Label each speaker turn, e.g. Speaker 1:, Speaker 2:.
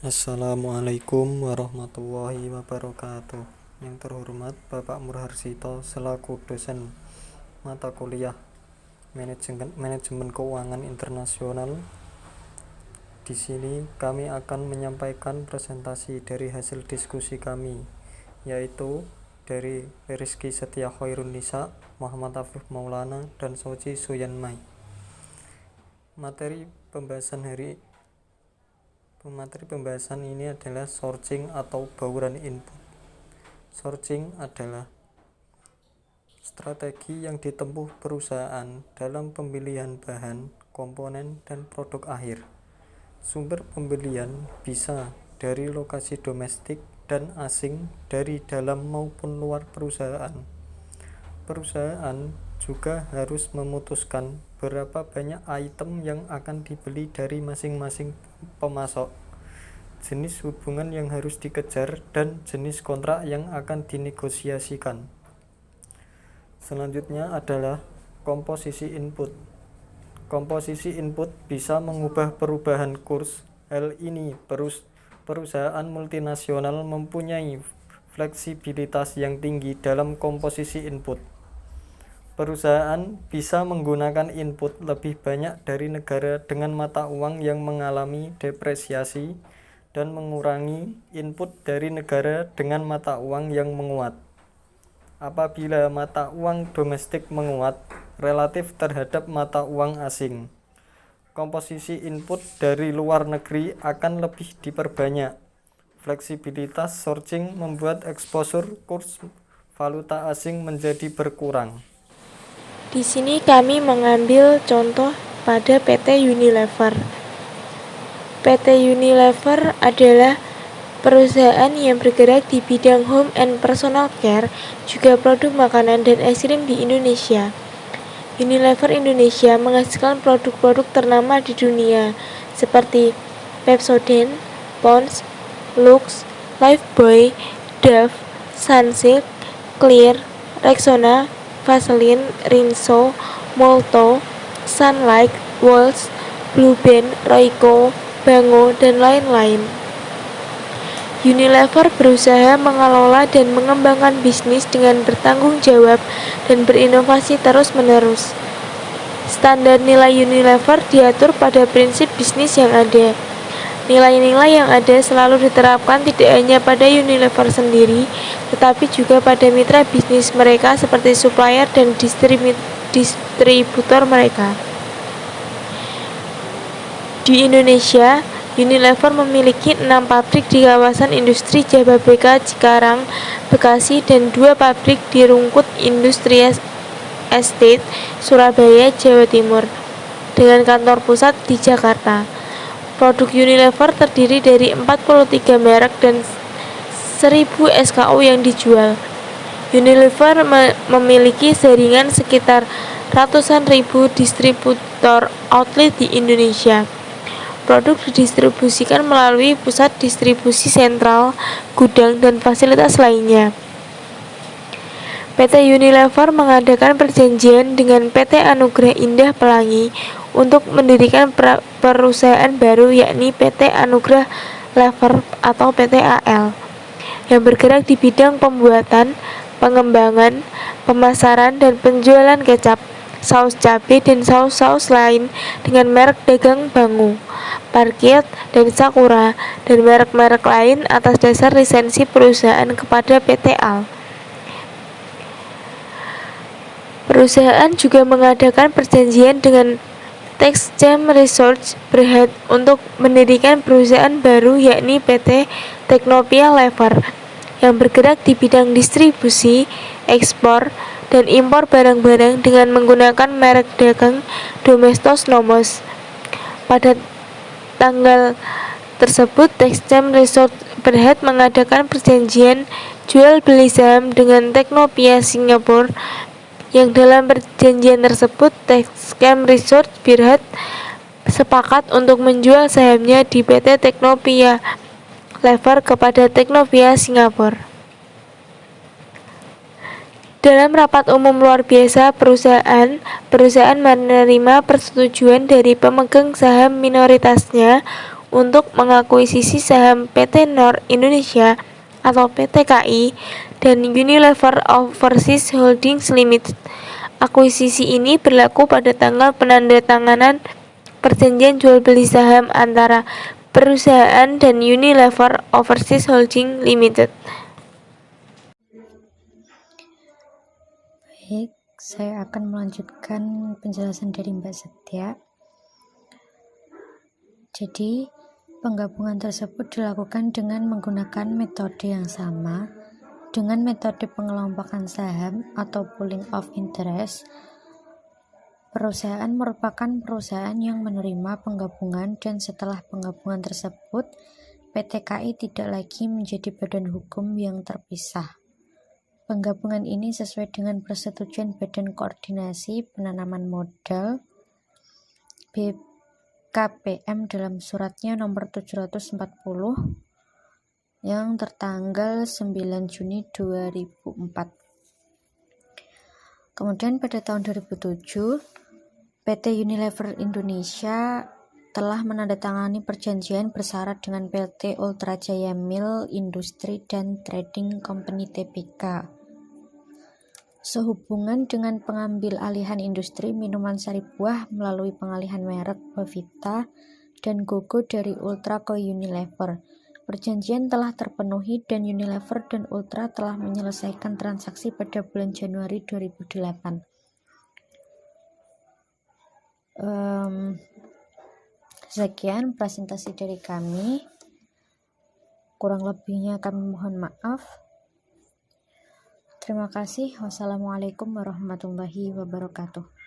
Speaker 1: Assalamualaikum warahmatullahi wabarakatuh. Yang terhormat Bapak Murharsito selaku dosen mata kuliah Manajemen Keuangan Internasional. Di sini kami akan menyampaikan presentasi dari hasil diskusi kami, yaitu dari Rizky Setia Khairunisa, Muhammad Afif Maulana, dan Soji Suyanmai. Materi pembahasan ini adalah sourcing atau bauran input. Sourcing adalah strategi yang ditempuh perusahaan dalam pemilihan bahan, komponen, dan produk akhir. Sumber pembelian bisa dari lokasi domestik dan asing, dari dalam maupun luar perusahaan. Perusahaan juga harus memutuskan berapa banyak item yang akan dibeli dari masing-masing pemasok, jenis hubungan yang harus dikejar, dan jenis kontrak yang akan dinegosiasikan. Selanjutnya adalah komposisi input. Komposisi input bisa mengubah perubahan kurs. Hal ini perusahaan multinasional mempunyai fleksibilitas yang tinggi dalam komposisi input. Perusahaan bisa menggunakan input lebih banyak dari negara dengan mata uang yang mengalami depresiasi dan mengurangi input dari negara dengan mata uang yang menguat. Apabila mata uang domestik menguat relatif terhadap mata uang asing, komposisi input dari luar negeri akan lebih diperbanyak. Fleksibilitas sourcing membuat eksposur kurs valuta asing menjadi berkurang.
Speaker 2: Di sini kami mengambil contoh pada PT Unilever. PT Unilever adalah perusahaan yang bergerak di bidang home and personal care, juga produk makanan dan es krim di Indonesia. Unilever Indonesia menghasilkan produk-produk ternama di dunia seperti Pepsodent, Pond's, Lux, Lifebuoy, Dove, Sunsilk, Clear, Rexona, Vaseline, Rinso, Molto, Sunlight, Walls, Blueband, Royco, Bango, dan lain-lain. Unilever berusaha mengelola dan mengembangkan bisnis dengan bertanggung jawab dan berinovasi terus-menerus. Standar nilai Unilever diatur pada prinsip bisnis yang ada. Nilai-nilai yang ada selalu diterapkan tidak hanya pada Unilever sendiri, tetapi juga pada mitra bisnis mereka seperti supplier dan distributor mereka. Di Indonesia, Unilever memiliki 6 pabrik di kawasan industri Jababeka, Cikarang, Bekasi, dan 2 pabrik di Rungkut Industrial Estate, Surabaya, Jawa Timur, dengan kantor pusat di Jakarta. Produk Unilever terdiri dari 43 merek dan 1000 SKU yang dijual. Unilever memiliki jaringan sekitar ratusan ribu distributor outlet di Indonesia. Produk didistribusikan melalui pusat distribusi sentral, gudang, dan fasilitas lainnya. PT Unilever mengadakan perjanjian dengan PT Anugrah Indah Pelangi untuk mendirikan perusahaan baru, yakni PT Anugrah Lever atau PT AL, yang bergerak di bidang pembuatan, pengembangan, pemasaran, dan penjualan kecap, saus cabai, dan saus-saus lain dengan merek dagang Bango, Parkit, dan Sakura, dan merek-merek lain atas dasar lisensi perusahaan kepada PT AL. Perusahaan juga mengadakan perjanjian dengan Texchem Research Berhad untuk mendirikan perusahaan baru, yakni PT Teknopia Lever, yang bergerak di bidang distribusi, ekspor, dan impor barang-barang dengan menggunakan merek dagang Domestos Nomos. Pada tanggal tersebut, Texchem Research Berhad mengadakan perjanjian jual beli saham dengan Teknopia Singapura, yang dalam perjanjian tersebut Texchem Research Berhad sepakat untuk menjual sahamnya di PT Teknopia Lever kepada Teknopia Singapura. Dalam rapat umum luar biasa perusahaan menerima persetujuan dari pemegang saham minoritasnya untuk mengakuisisi saham PT Nor Indonesia atau PT KI dan Unilever Overseas Holdings Limited. Akuisisi ini berlaku pada tanggal penandatanganan perjanjian jual beli saham antara perusahaan dan Unilever Overseas Holdings Limited.
Speaker 3: Baik, saya akan melanjutkan penjelasan dari Mbak Setia. Jadi, penggabungan tersebut dilakukan dengan menggunakan metode yang sama, dengan metode pengelompokan saham atau pooling of interest. Perusahaan merupakan perusahaan yang menerima penggabungan dan setelah penggabungan tersebut, PT KI tidak lagi menjadi badan hukum yang terpisah. Penggabungan ini sesuai dengan persetujuan Badan Koordinasi Penanaman Modal BKPM dalam suratnya nomor 740 yang tertanggal 9 Juni 2004. Kemudian pada tahun 2007, PT Unilever Indonesia telah menandatangani perjanjian bersyarat dengan PT Ultra Jaya Mill Industri dan Trading Company Tbk. Sehubungan dengan pengambil alihan industri minuman sari buah melalui pengalihan merek Bavita dan Gogo dari Ultra ke Unilever. Perjanjian telah terpenuhi dan Unilever dan Ultra telah menyelesaikan transaksi pada bulan Januari 2008. Sekian presentasi dari kami. Kurang lebihnya kami mohon maaf. Terima kasih. Wassalamualaikum warahmatullahi wabarakatuh.